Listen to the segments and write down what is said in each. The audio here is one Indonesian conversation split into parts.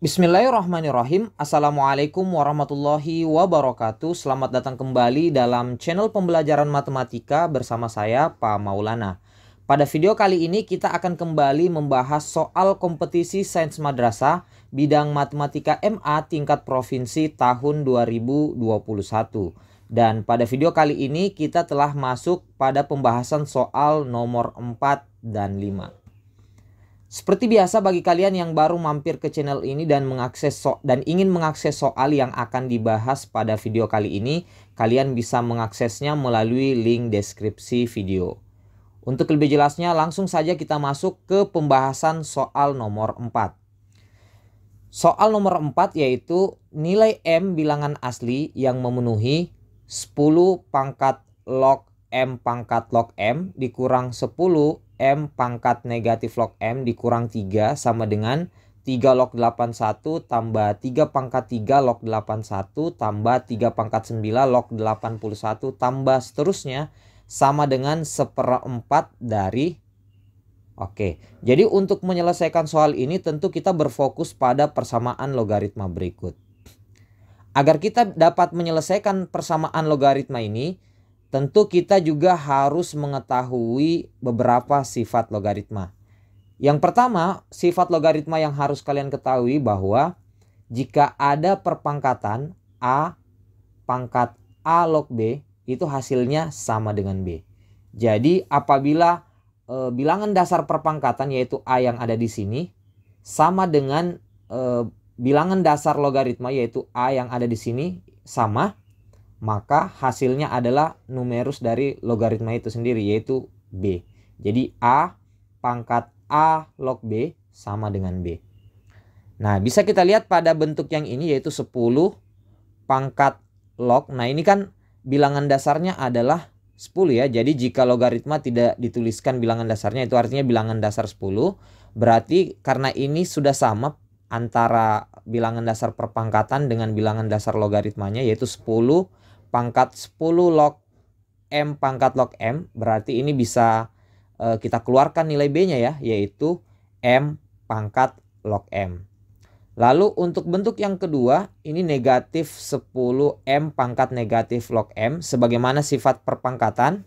Bismillahirrahmanirrahim. Assalamualaikum warahmatullahi wabarakatuh. Selamat datang kembali dalam channel pembelajaran matematika bersama saya, Pak Maulana. Pada video kali ini kita akan kembali membahas soal kompetisi sains madrasah bidang matematika MA tingkat provinsi tahun 2021. Dan pada video kali ini kita telah masuk pada pembahasan soal nomor 4 dan 5. Seperti biasa, bagi kalian yang baru mampir ke channel ini dan ingin mengakses soal yang akan dibahas pada video kali ini, kalian bisa mengaksesnya melalui link deskripsi video. Untuk lebih jelasnya, langsung saja kita masuk ke pembahasan soal nomor 4. Soal nomor 4 yaitu nilai M bilangan asli yang memenuhi 10 pangkat log M pangkat log M dikurang 10 M pangkat negatif log M dikurang 3 sama dengan 3 log 81 tambah 3 pangkat 3 log 81 tambah 3 pangkat 9 log 81 tambah seterusnya sama dengan 1/4 dari. Oke, jadi untuk menyelesaikan soal ini tentu kita berfokus pada persamaan logaritma berikut. Agar kita dapat menyelesaikan persamaan logaritma ini, tentu kita juga harus mengetahui beberapa sifat logaritma. Yang pertama, sifat logaritma yang harus kalian ketahui bahwa jika ada perpangkatan A pangkat A log B, itu hasilnya sama dengan B. Jadi apabila bilangan dasar perpangkatan yaitu A yang ada di sini sama dengan bilangan dasar logaritma yaitu A yang ada di sini sama, maka hasilnya adalah numerus dari logaritma itu sendiri yaitu B. Jadi A pangkat A log B sama dengan B. Nah, bisa kita lihat pada bentuk yang ini yaitu 10 pangkat log. Nah, ini kan bilangan dasarnya adalah 10 ya. Jadi jika logaritma tidak dituliskan bilangan dasarnya, itu artinya bilangan dasar 10. Berarti karena ini sudah sama antara bilangan dasar perpangkatan dengan bilangan dasar logaritmanya yaitu 10 pangkat 10 log M pangkat log M, berarti ini bisa kita keluarkan nilai B-nya ya, yaitu M pangkat log M. Lalu untuk bentuk yang kedua, ini negatif 10 M pangkat negatif log M, sebagaimana sifat perpangkatan,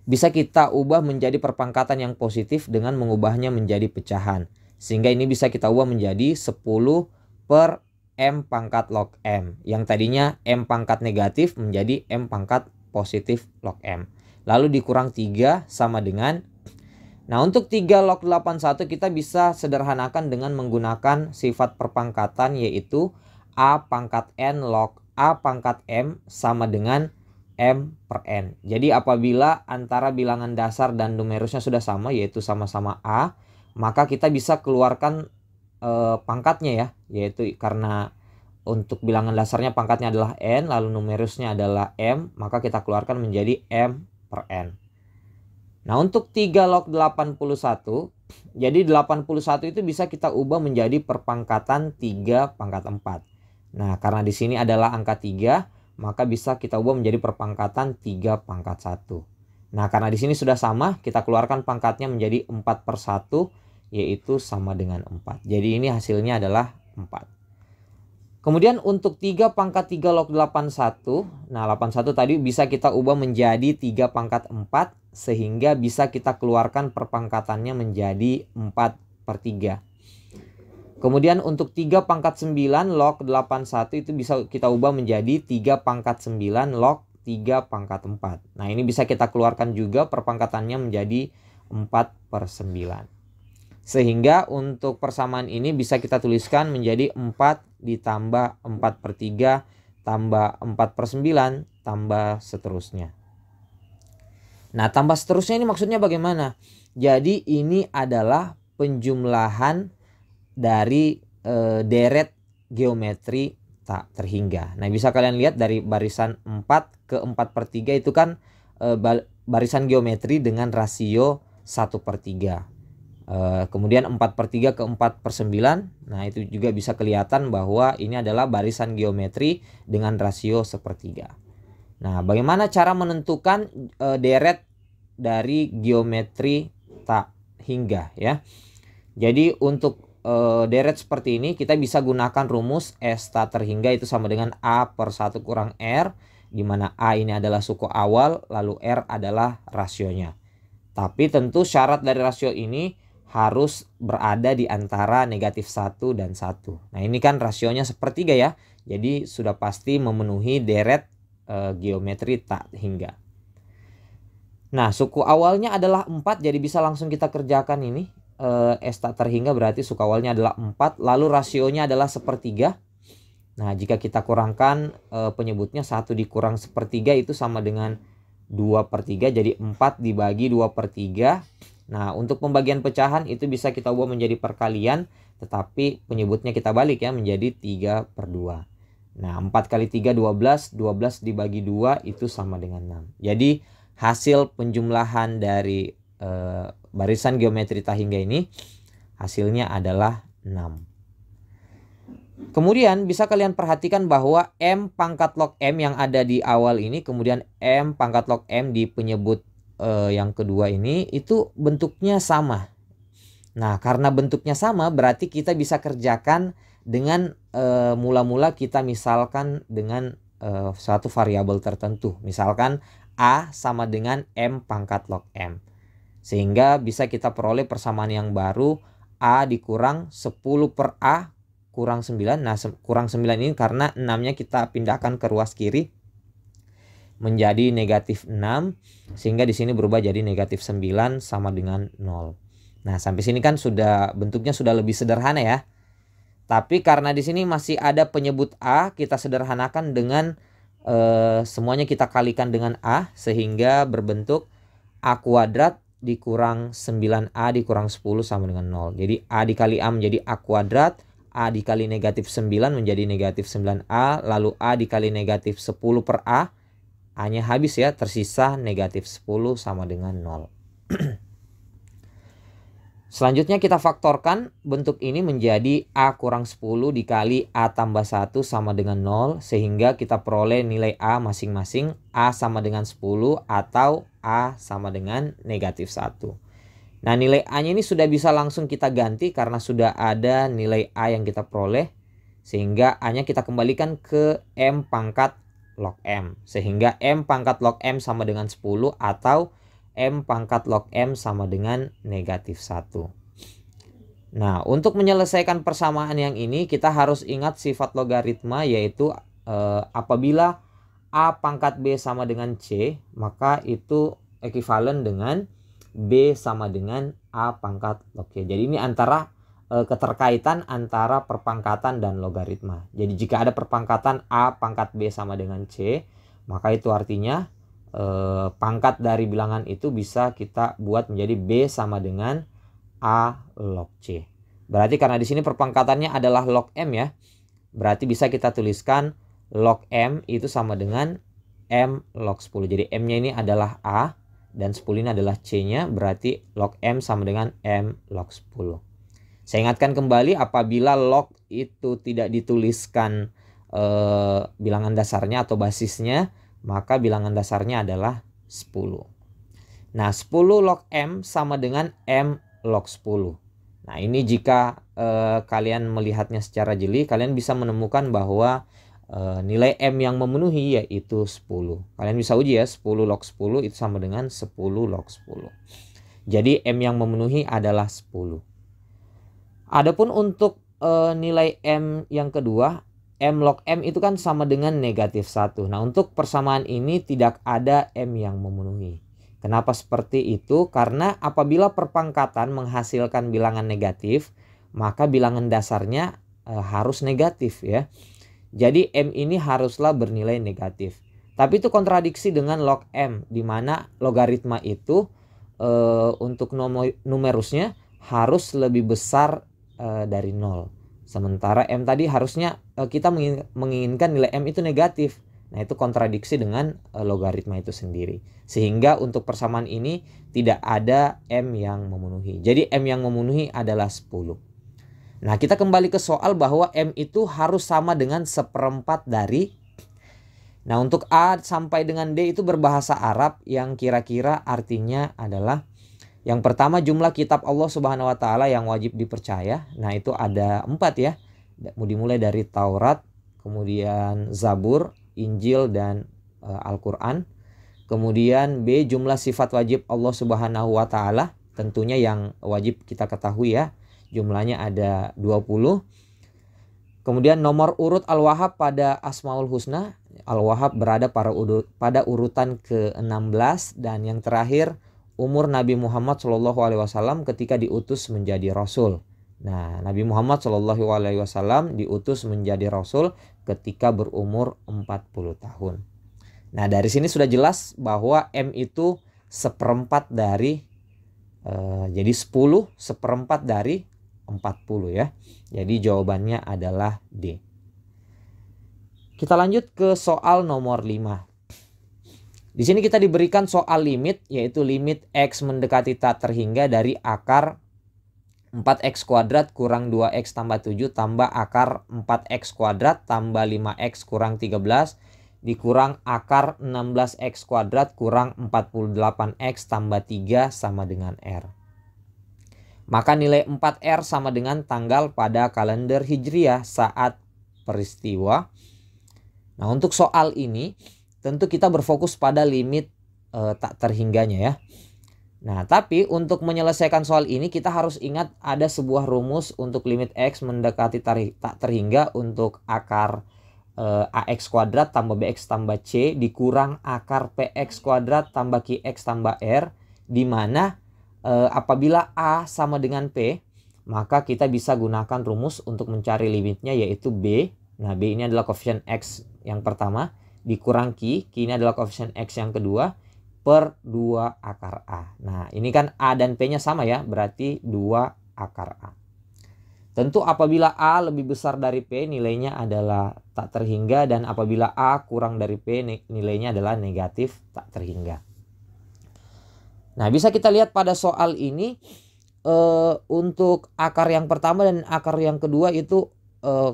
bisa kita ubah menjadi perpangkatan yang positif dengan mengubahnya menjadi pecahan. Sehingga ini bisa kita ubah menjadi 10 per M pangkat log M, yang tadinya M pangkat negatif menjadi M pangkat positif log M. Lalu dikurang 3 sama dengan, nah untuk 3 log 81 kita bisa sederhanakan dengan menggunakan sifat perpangkatan yaitu A pangkat N log A pangkat M sama dengan M per N. Jadi apabila antara bilangan dasar dan numerusnya sudah sama yaitu sama-sama A, maka kita bisa keluarkan pangkatnya ya, yaitu karena untuk bilangan dasarnya pangkatnya adalah N lalu numerusnya adalah M, maka kita keluarkan menjadi M per N. Nah untuk 3 log 81, jadi 81 itu bisa kita ubah menjadi perpangkatan 3 pangkat 4. Nah karena di sini adalah angka 3, maka bisa kita ubah menjadi perpangkatan 3 pangkat 1. Nah karena di sini sudah sama, kita keluarkan pangkatnya menjadi 4/1, yaitu sama dengan 4. Jadi ini hasilnya adalah 4. Kemudian untuk 3 pangkat 3 log 81. Nah 81 tadi bisa kita ubah menjadi 3 pangkat 4. Sehingga bisa kita keluarkan perpangkatannya menjadi 4/3. Kemudian untuk 3 pangkat 9 log 81 itu bisa kita ubah menjadi 3 pangkat 9 log 3 pangkat 4. Nah ini bisa kita keluarkan juga perpangkatannya menjadi 4/9. Sehingga untuk persamaan ini bisa kita tuliskan menjadi 4 ditambah 4/3 tambah 4/9 tambah seterusnya. Nah tambah seterusnya ini maksudnya bagaimana? Jadi ini adalah penjumlahan dari deret geometri tak terhingga. Nah bisa kalian lihat dari barisan 4 ke 4/3 itu kan barisan geometri dengan rasio 1/3. Kemudian 4/3 ke 4/9. Nah itu juga bisa kelihatan bahwa ini adalah barisan geometri dengan rasio 1/3. Nah bagaimana cara menentukan deret dari geometri tak hingga ya. Jadi untuk deret seperti ini, kita bisa gunakan rumus S tak terhingga itu sama dengan A per 1 kurang R, di mana A ini adalah suku awal, lalu R adalah rasionya. Tapi tentu syarat dari rasio ini harus berada di antara negatif 1 dan 1. Nah ini kan rasionya sepertiga ya, jadi sudah pasti memenuhi deret geometri tak hingga. Nah suku awalnya adalah 4, jadi bisa langsung kita kerjakan ini. S tak terhingga berarti suku awalnya adalah 4, lalu rasionya adalah sepertiga. Nah jika kita kurangkan penyebutnya 1 dikurang sepertiga itu sama dengan 2/3, jadi 4 dibagi 2/3. Nah untuk pembagian pecahan itu bisa kita ubah menjadi perkalian, tetapi penyebutnya kita balik ya menjadi 3/2. Nah 4 kali 3 12, 12 dibagi 2 itu sama dengan 6. Jadi hasil penjumlahan dari barisan geometri tak hingga ini hasilnya adalah 6. Kemudian bisa kalian perhatikan bahwa M pangkat log M yang ada di awal ini, kemudian M pangkat log M di penyebut yang kedua ini itu bentuknya sama. Nah karena bentuknya sama berarti kita bisa kerjakan dengan mula-mula kita misalkan dengan suatu variabel tertentu. Misalkan A sama dengan M pangkat log M. Sehingga bisa kita peroleh persamaan yang baru, A dikurang 10 per A kurang 9. Nah kurang 9 ini karena 6-nya kita pindahkan ke ruas kiri menjadi negatif 6. Sehingga di sini berubah jadi negatif 9 sama dengan 0. Nah sampai sini kan sudah bentuknya sudah lebih sederhana ya. Tapi karena di sini masih ada penyebut A, kita sederhanakan dengan semuanya kita kalikan dengan A. Sehingga berbentuk A kuadrat dikurang 9A dikurang 10 sama dengan 0. Jadi A dikali A menjadi A kuadrat. A dikali negatif 9 menjadi negatif 9A. Lalu A dikali negatif 10 per A. A-nya habis ya. Tersisa negatif 10 sama dengan 0. Selanjutnya kita faktorkan bentuk ini menjadi A kurang 10 dikali A tambah 1 sama dengan 0. Sehingga kita peroleh nilai A masing-masing. A sama dengan 10 atau A sama dengan negatif 1. Nah nilai A-nya ini sudah bisa langsung kita ganti karena sudah ada nilai A yang kita peroleh. Sehingga A-nya kita kembalikan ke M pangkat log M. Sehingga M pangkat log M sama dengan 10 atau M pangkat log M sama dengan negatif 1. Nah untuk menyelesaikan persamaan yang ini kita harus ingat sifat logaritma, yaitu apabila A pangkat B sama dengan C, maka itu ekuivalen dengan B sama dengan A pangkat log C. Jadi ini antara keterkaitan antara perpangkatan dan logaritma. Jadi jika ada perpangkatan A pangkat B sama dengan C, maka itu artinya pangkat dari bilangan itu bisa kita buat menjadi B sama dengan A log C. Berarti karena di sini perpangkatannya adalah log M ya. Berarti bisa kita tuliskan log M itu sama dengan M log 10. Jadi M-nya ini adalah A dan 10 ini adalah C-nya. Berarti log M sama dengan M log 10. Saya ingatkan kembali, apabila log itu tidak dituliskan bilangan dasarnya atau basisnya, maka bilangan dasarnya adalah 10. Nah 10 log M sama dengan M log 10. Nah ini jika kalian melihatnya secara jeli, kalian bisa menemukan bahwa nilai M yang memenuhi yaitu 10. Kalian bisa uji ya, 10 log 10 itu sama dengan 10 log 10. Jadi M yang memenuhi adalah 10. Adapun untuk nilai M yang kedua, M log M itu kan sama dengan negatif 1. Nah untuk persamaan ini tidak ada M yang memenuhi. Kenapa seperti itu? Karena apabila perpangkatan menghasilkan bilangan negatif, maka bilangan dasarnya harus negatif ya. Jadi M ini haruslah bernilai negatif. Tapi itu kontradiksi dengan log M, di mana logaritma itu untuk numerusnya harus lebih besar dari 0. Sementara M tadi harusnya kita menginginkan nilai M itu negatif. Nah itu kontradiksi dengan logaritma itu sendiri. Sehingga untuk persamaan ini tidak ada M yang memenuhi. Jadi M yang memenuhi adalah 10. Nah kita kembali ke soal bahwa M itu harus sama dengan 1/4 dari. Nah untuk A sampai dengan D itu berbahasa Arab yang kira-kira artinya adalah Yang pertama jumlah kitab Allah Subhanahu wa taala yang wajib dipercaya. Nah, itu ada 4 ya. Dimulai dari Taurat, kemudian Zabur, Injil dan Al-Qur'an. Kemudian B, jumlah sifat wajib Allah Subhanahu wa taala, tentunya yang wajib kita ketahui ya. Jumlahnya ada 20. Kemudian nomor urut Al-Wahhab pada Asmaul Husna. Al-Wahhab berada pada urutan ke-16. Dan yang terakhir, umur Nabi Muhammad SAW ketika diutus menjadi Rasul. Nah, Nabi Muhammad SAW diutus menjadi Rasul ketika berumur 40 tahun. Nah, dari sini sudah jelas bahwa M itu seperempat dari, jadi 10 seperempat dari 40 ya. Jadi jawabannya adalah D. Kita lanjut ke soal nomor 5. Di sini kita diberikan soal limit, yaitu limit X mendekati tak terhingga dari akar 4X kuadrat kurang 2X tambah 7 tambah akar 4X kuadrat tambah 5X kurang 13 dikurang akar 16X kuadrat kurang 48X tambah 3 sama dengan R. Maka nilai 4R sama dengan tanggal pada kalender Hijriah saat peristiwa. Nah, untuk soal ini tentu kita berfokus pada limit tak terhingganya ya. Nah, tapi untuk menyelesaikan soal ini kita harus ingat ada sebuah rumus untuk limit X mendekati tak terhingga untuk akar AX kuadrat tambah BX tambah C dikurang akar PX kuadrat tambah QX tambah R, di mana apabila A sama dengan P, maka kita bisa gunakan rumus untuk mencari limitnya, yaitu B. Nah, B ini adalah koefisien X yang pertama dikurang Q ini adalah koefisien X yang kedua per 2 akar A. Nah, ini kan A dan P-nya sama ya, berarti 2 akar A. Tentu apabila A lebih besar dari P, nilainya adalah tak terhingga, dan apabila A kurang dari P, nilainya adalah negatif tak terhingga. Nah, bisa kita lihat pada soal ini untuk akar yang pertama dan akar yang kedua itu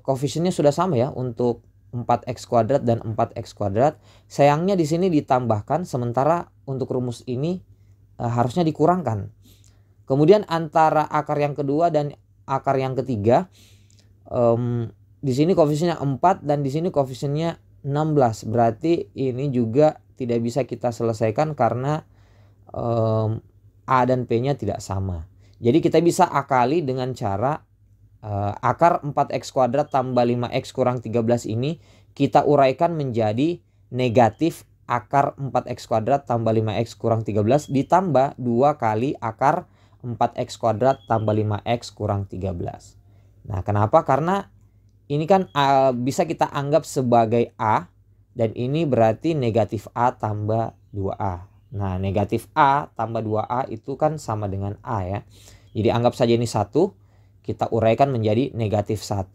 koefisiennya sudah sama ya, untuk 4X kuadrat dan 4X kuadrat. Sayangnya di sini ditambahkan, sementara untuk rumus ini harusnya dikurangkan. Kemudian antara akar yang kedua dan akar yang ketiga, di sini koefisiennya 4 dan di sini koefisiennya 16. Berarti ini juga tidak bisa kita selesaikan karena A dan P-nya tidak sama. Jadi kita bisa akali dengan cara akar 4X kuadrat tambah 5X kurang 13 ini kita uraikan menjadi negatif akar 4X kuadrat tambah 5X kurang 13 ditambah 2 kali akar 4X kuadrat tambah 5X kurang 13. Nah, kenapa? Karena ini kan bisa kita anggap sebagai A, dan ini berarti negatif A tambah 2A. Nah, negatif A tambah 2A itu kan sama dengan A ya. Jadi anggap saja ini 1, kita uraikan menjadi negatif 1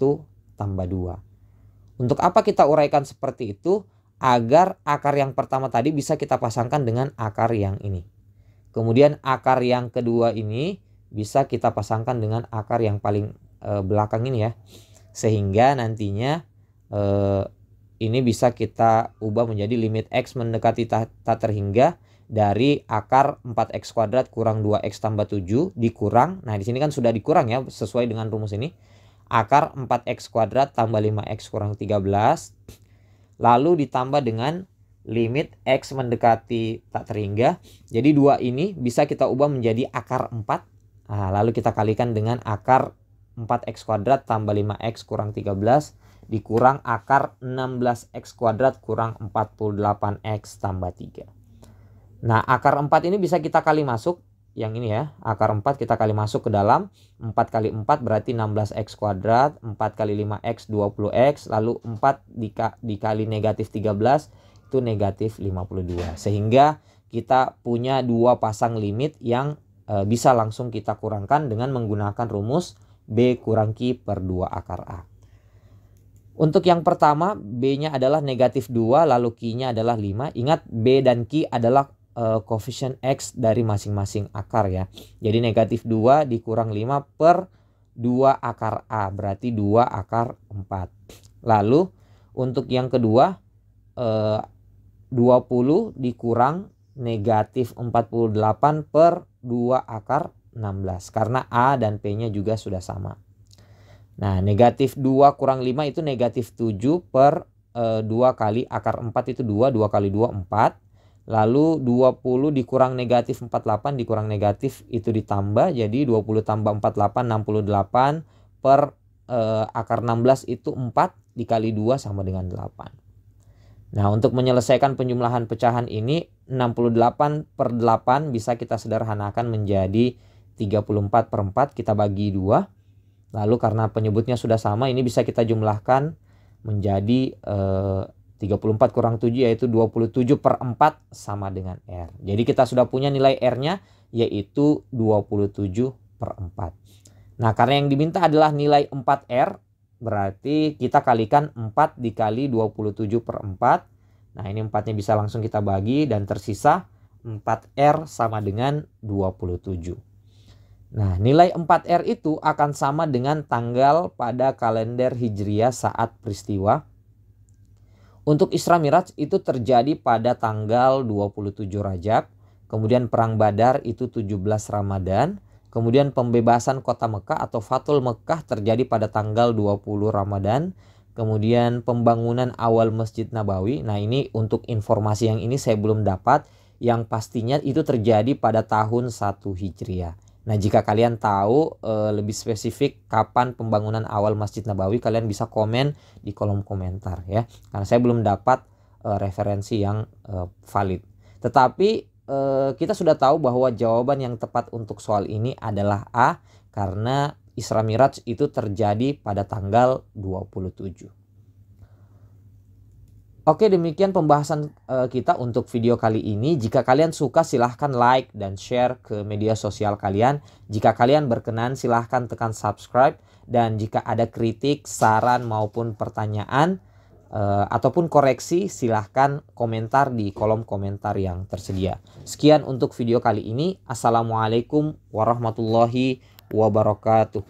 tambah 2. Untuk apa kita uraikan seperti itu? Agar akar yang pertama tadi bisa kita pasangkan dengan akar yang ini. Kemudian akar yang kedua ini bisa kita pasangkan dengan akar yang paling belakang ini ya. Sehingga nantinya ini bisa kita ubah menjadi limit X mendekati tak terhingga dari akar 4X kuadrat kurang 2X tambah 7 dikurang. Nah, di sini kan sudah dikurang ya sesuai dengan rumus ini. Akar 4X kuadrat tambah 5X kurang 13. Lalu ditambah dengan limit X mendekati tak terhingga. Jadi 2 ini bisa kita ubah menjadi akar 4. Nah, lalu kita kalikan dengan akar 4X kuadrat tambah 5X kurang 13 dikurang akar 16X kuadrat kurang 48X tambah 3. Nah, akar 4 ini bisa kita kali masuk. Yang ini ya, akar 4 kita kali masuk ke dalam. 4 kali 4 berarti 16X kuadrat. 4 kali 5X 20X. Lalu 4 dikali negatif 13 itu negatif 52. Sehingga kita punya 2 pasang limit yang bisa langsung kita kurangkan dengan menggunakan rumus B kurang Q per 2 akar A. Untuk yang pertama, B-nya adalah negatif 2 lalu Q-nya adalah 5. Ingat, B dan Q adalah koefisien X dari masing-masing akar ya. Jadi negatif 2 dikurang 5 per 2 akar A berarti 2 akar 4. Lalu untuk yang kedua 20 dikurang negatif 48 per 2 akar 16. Karena A dan P-nya juga sudah sama. Nah, negatif 2 kurang 5 itu negatif 7 per 2 kali akar 4 itu 2. 2 kali 2, 4. Lalu 20 dikurang negatif 48 dikurang negatif itu ditambah. Jadi 20 tambah 48, 68 per akar 16 itu 4 dikali 2 sama dengan 8. Nah, untuk menyelesaikan penjumlahan pecahan ini 68 per 8 bisa kita sederhanakan menjadi 34 per 4. Kita bagi 2. Lalu karena penyebutnya sudah sama, ini bisa kita jumlahkan menjadi 34 kurang 7 yaitu 27 per 4 sama dengan R. Jadi kita sudah punya nilai R-nya yaitu 27 per 4. Nah, karena yang diminta adalah nilai 4R, berarti kita kalikan 4 dikali 27 per 4. Nah, ini 4-nya bisa langsung kita bagi dan tersisa 4R sama dengan 27. Nah, nilai 4R itu akan sama dengan tanggal pada kalender Hijriah saat peristiwa. Untuk Isra Miraj itu terjadi pada tanggal 27 Rajab. Kemudian Perang Badar itu 17 Ramadan. Kemudian pembebasan kota Mekah atau Fathul Mekah terjadi pada tanggal 20 Ramadan. Kemudian pembangunan awal Masjid Nabawi. Nah, ini untuk informasi yang ini saya belum dapat. Yang pastinya itu terjadi pada tahun 1 Hijriah. Nah, jika kalian tahu lebih spesifik kapan pembangunan awal Masjid Nabawi, kalian bisa komen di kolom komentar ya. Karena saya belum dapat referensi yang valid. Tetapi kita sudah tahu bahwa jawaban yang tepat untuk soal ini adalah A, karena Isra Miraj itu terjadi pada tanggal 27. Oke, demikian pembahasan kita untuk video kali ini. Jika kalian suka silahkan like dan share ke media sosial kalian. Jika kalian berkenan silahkan tekan subscribe. Dan jika ada kritik, saran maupun pertanyaan ataupun koreksi silahkan komentar di kolom komentar yang tersedia. Sekian untuk video kali ini. Assalamualaikum warahmatullahi wabarakatuh.